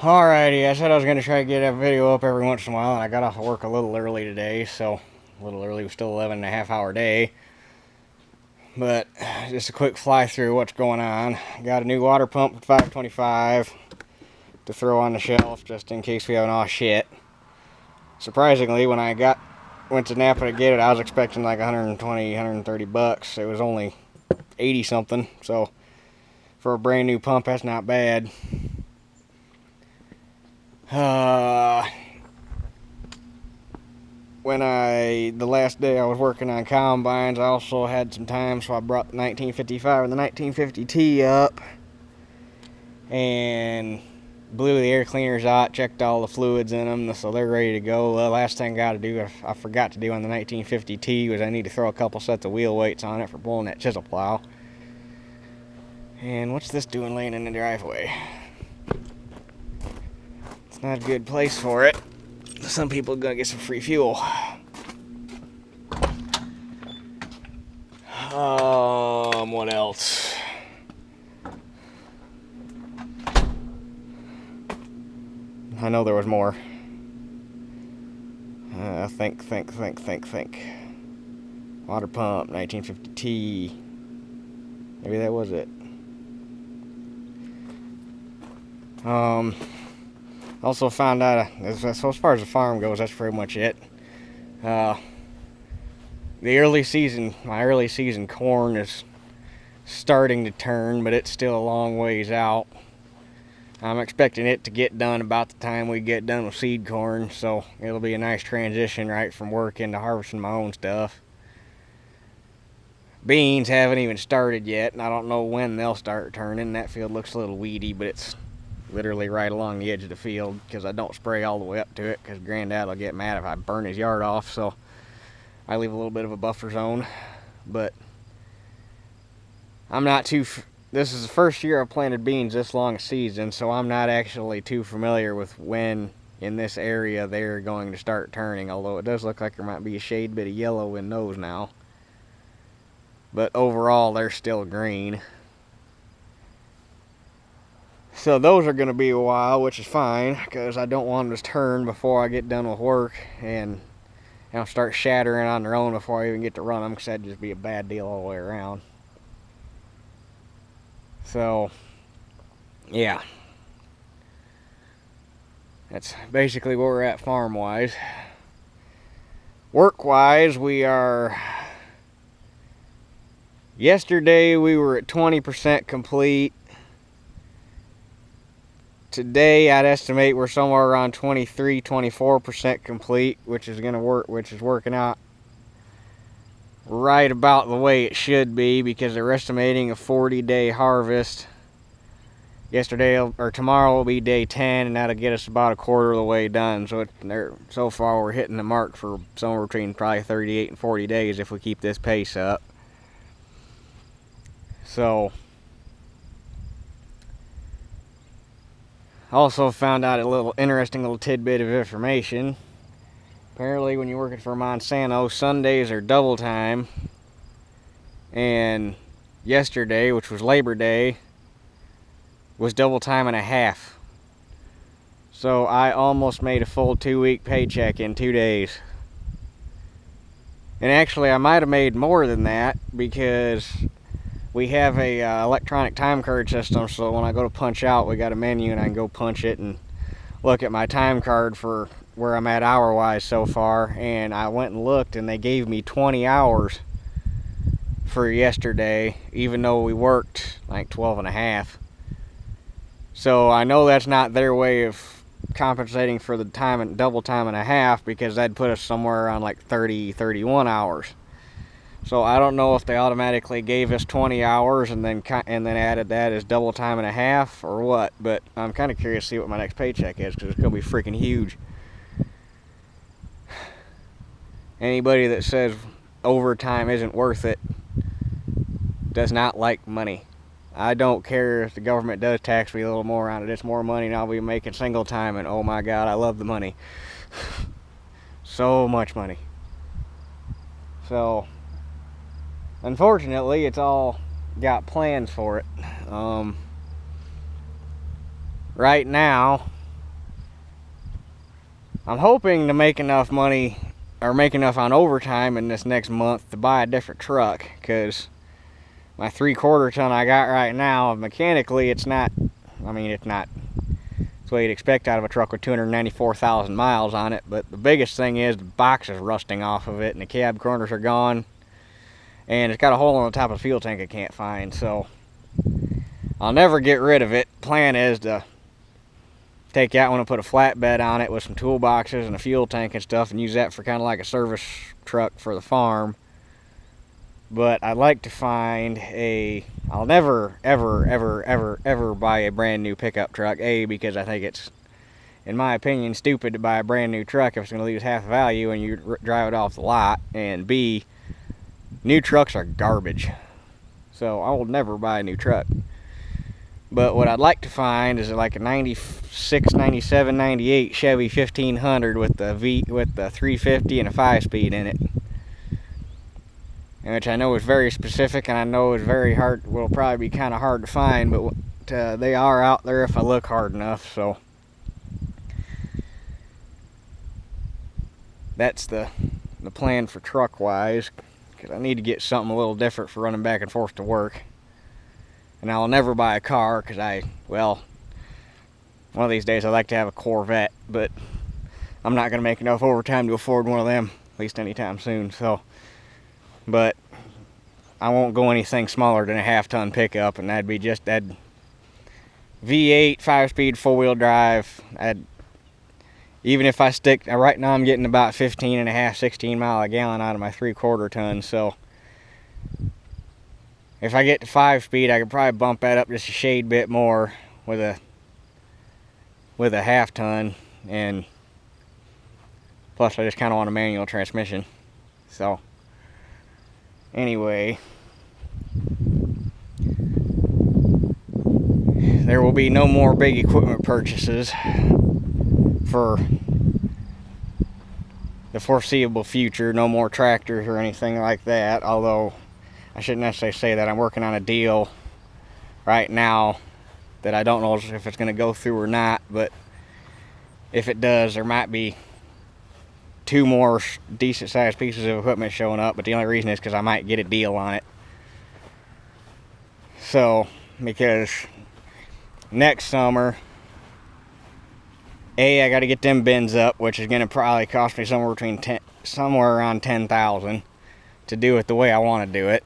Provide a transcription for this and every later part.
Alrighty, I said I was going to try to get a video up every once in a while, and I got off of work a little early today, so a little early. It was still 11.5 hour day. But just a quick fly through what's going on. Got a new water pump with 525 to throw on the shelf just in case we have an aw shit. Surprisingly, when I went to Napa to get it, I was expecting like 120, 130 bucks. It was only 80 something, so for a brand new pump, that's not bad. The last day I was working on combines, I also had some time, so I brought the 1955 and the 1950T up and blew the air cleaners out, checked all the fluids in them, so they're ready to go. The last thing I got to do, I forgot to do on the 1950T, was I need to throw a couple sets of wheel weights on it for pulling that chisel plow. And what's this doing laying in the driveway? It's not a good place for it. Some people are gonna get some free fuel. What else? I know there was more. Think. Water pump, 1950T. Maybe that was it. Also found out, as far as the farm goes, that's pretty much it. My early season corn is starting to turn, but it's still a long ways out. I'm expecting it to get done about the time we get done with seed corn, so it'll be a nice transition right from work into harvesting my own stuff. Beans haven't even started yet, and I don't know when they'll start turning. That field looks a little weedy, but it's literally right along the edge of the field because I don't spray all the way up to it because Granddad will get mad if I burn his yard off, so I leave a little bit of a buffer zone. But I'm not too... This is the first year I've planted beans this long a season, so I'm not actually too familiar with when in this area they're going to start turning, although it does look like there might be a shade bit of yellow in those now. But overall, they're still green. So those are going to be a while, which is fine, because I don't want them to turn before I get done with work and start shattering on their own before I even get to run them, because that'd just be a bad deal all the way around. So, yeah. That's basically where we're at farm-wise. Work-wise, we are... Yesterday, we were at 20% complete. Today, I'd estimate we're somewhere around 23, 24% complete, which is working out right about the way it should be, because they're estimating a 40-day harvest. Tomorrow will be day 10, and that'll get us about a quarter of the way done. So far, we're hitting the mark for somewhere between probably 38 and 40 days if we keep this pace up. So, also found out a interesting little tidbit of information. Apparently, when you're working for Monsanto, Sundays are double time. And yesterday, which was Labor Day, was double time and a half. So I almost made a full 2-week paycheck in 2 days. And actually, I might have made more than that, because we have a electronic time card system, so when I go to punch out, we got a menu and I can go punch it and look at my time card for where I'm at hour-wise so far. And I went and looked, and they gave me 20 hours for yesterday, even though we worked like 12 and a half. So I know that's not their way of compensating for the time and double time and a half, because that'd put us somewhere around like 30, 31 hours. So I don't know if they automatically gave us 20 hours and then added that as double time and a half or what, but I'm kind of curious to see what my next paycheck is, because it's going to be freaking huge. Anybody that says overtime isn't worth it does not like money. I don't care if the government does tax me a little more on it. It's more money, and I'll be making single time, and oh my God, I love the money. So much money. So, unfortunately, it's all got plans for it. Right now, I'm hoping to make enough money or make enough on overtime in this next month to buy a different truck, because my 3/4 ton I got right now, mechanically it's not, I mean, it's not what you'd expect out of a truck with 294,000 miles on it, but the biggest thing is the box is rusting off of it and the cab corners are gone, and it's got a hole on the top of the fuel tank I can't find, so I'll never get rid of it. Plan is to take that one and put a flatbed on it with some toolboxes and a fuel tank and stuff, and use that for kind of like a service truck for the farm. But I'd like to find I'll never, ever buy a brand new pickup truck. A, because I think it's, in my opinion, stupid to buy a brand new truck if it's going to lose half the value and you drive it off the lot. And B, new trucks are garbage. So I will never buy a new truck. But what I'd like to find is like a 96, 97, 98 Chevy 1500 with the 350 and a 5-speed in it. Which I know is very specific, and I know is very hard, will probably be kind of hard to find, but they are out there if I look hard enough. So that's the plan for truck wise, because I need to get something a little different for running back and forth to work. And I'll never buy a car, because one of these days I'd like to have a Corvette, but I'm not going to make enough overtime to afford one of them, at least anytime soon. So, but I won't go anything smaller than a half-ton pickup, and that'd be just that V8 5-speed 4-wheel drive. Even if I stick, right now I'm getting about 15 and a half, 16 mile a gallon out of my 3/4 ton. So if I get to 5-speed, I could probably bump that up just a shade bit more with a half ton, and plus I just kind of want a manual transmission. So anyway, there will be no more big equipment purchases for the foreseeable future. No more tractors or anything like that, although I shouldn't necessarily say that. I'm working on a deal right now that I don't know if it's going to go through or not, but if it does, there might be 2 more decent sized pieces of equipment showing up, but the only reason is because I might get a deal on it. So, because next summer, I got to get them bins up, which is going to probably cost me somewhere around $10,000 to do it the way I want to do it.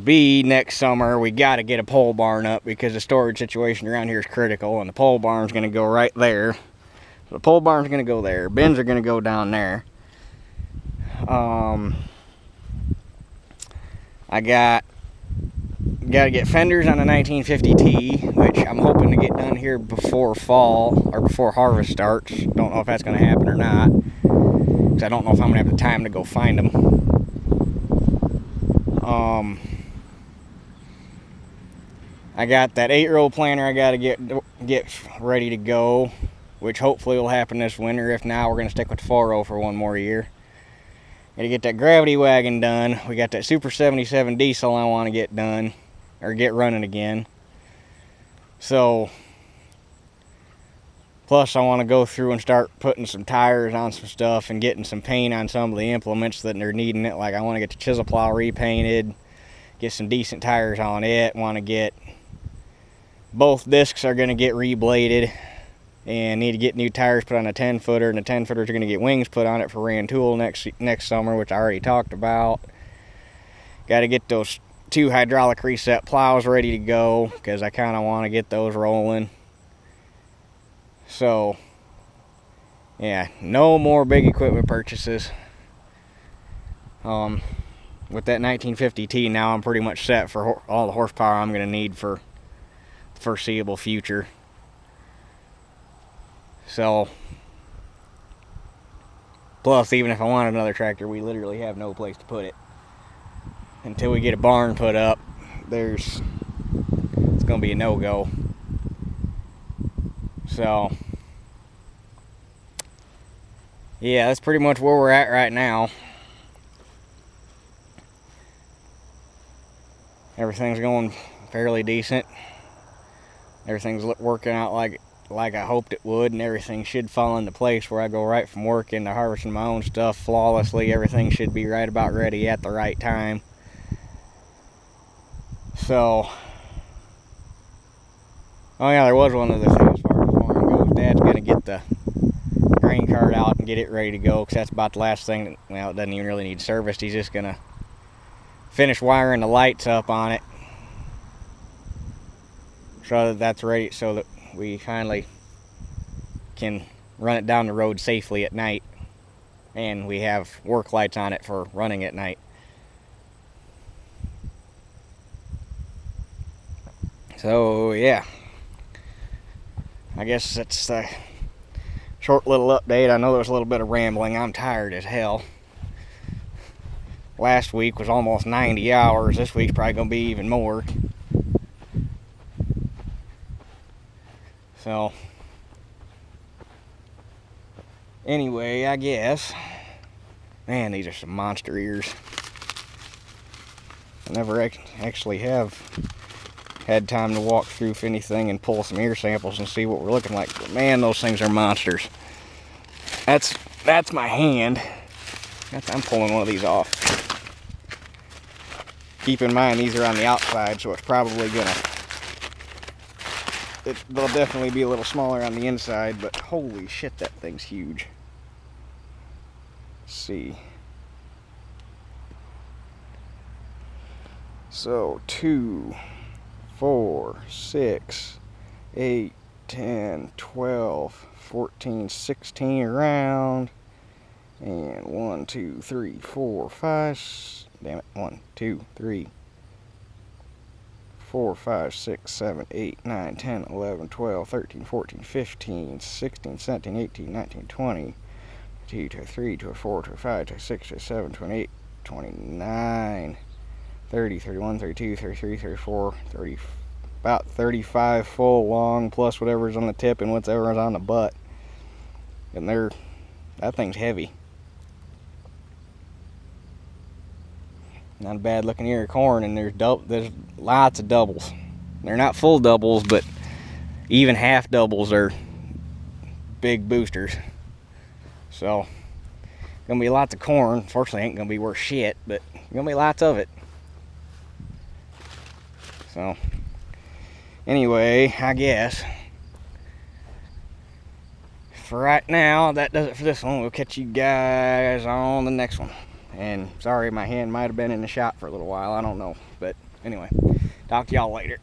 B, next summer we got to get a pole barn up, because the storage situation around here is critical, and the pole barn's going to go right there. So the pole barn's going to go there. Bins are going to go down there. I got to get fenders on a 1950T, which I'm hoping to get done here before fall or before harvest starts. Don't know if that's going to happen or not, because I don't know if I'm going to have the time to go find them. I got that 8-year-old planter I got to get ready to go, which hopefully will happen this winter. If not, we're going to stick with the 4.0 for one more year. Got to get that gravity wagon done. We got that Super 77 diesel I want to get done, or get running again. So, plus I want to go through and start putting some tires on some stuff and getting some paint on some of the implements that are needing it. Like I want to get the chisel plow repainted, get some decent tires on it. Want to get, both discs are going to get rebladed, and need to get new tires put on a 10-footer, and the 10-footers are going to get wings put on it for Rantoul next summer, which I already talked about. Got to get those 2 hydraulic reset plows ready to go, because I kind of want to get those rolling. So yeah, no more big equipment purchases. With that 1950T now, I'm pretty much set for all the horsepower I'm going to need for the foreseeable future. So, plus, even if I wanted another tractor, we literally have no place to put it. Until we get a barn put up, it's going to be a no-go. So, yeah, that's pretty much where we're at right now. Everything's going fairly decent. Everything's working out like like I hoped it would, and everything should fall into place where I go right from work into harvesting my own stuff flawlessly. Everything should be right about ready at the right time. So, oh yeah, there was one other thing as far as farming goes. Dad's gonna get the grain cart out and get it ready to go, because that's about the last thing that, well, it doesn't even really need serviced. He's just gonna finish wiring the lights up on it so that that's ready, so that we finally can run it down the road safely at night, and we have work lights on it for running at night. So yeah, I guess that's a short little update. I know there was a little bit of rambling. I'm tired as hell. Last week was almost 90 hours. This week's probably gonna be even more. So anyway, I guess, man, these are some monster ears. I never actually have had time to walk through anything and pull some ear samples and see what we're looking like. But man, those things are monsters. That's my hand. I'm pulling one of these off. Keep in mind, these are on the outside, so it's probably gonna, they'll definitely be a little smaller on the inside, but holy shit, that thing's huge. Let's see. So 2, 4, 6, 8, 10, 12, 14, 16 around, and 1, 2, 3, 4, 5, damn it, 1, 2, 3, 4, 5, 6, 7, 8, 9, 10, 11, 12, 13, 14, 15, 16, 17, 18, 19, 20, 22, 23, 24, 25, 26, 27, 28, 29, 30, 31, 32, 33, 34, 30, about 35 full long, plus whatever's on the tip and whatever's on the butt. And that thing's heavy. Not a bad looking ear of corn, and there's lots of doubles. They're not full doubles, but even half doubles are big boosters. So, gonna be lots of corn. Fortunately, ain't gonna be worth shit, but gonna be lots of it. So, anyway, I guess for right now, that does it for this one. We'll catch you guys on the next one. And sorry, my hand might have been in the shop for a little while. I don't know. But anyway, talk to y'all later.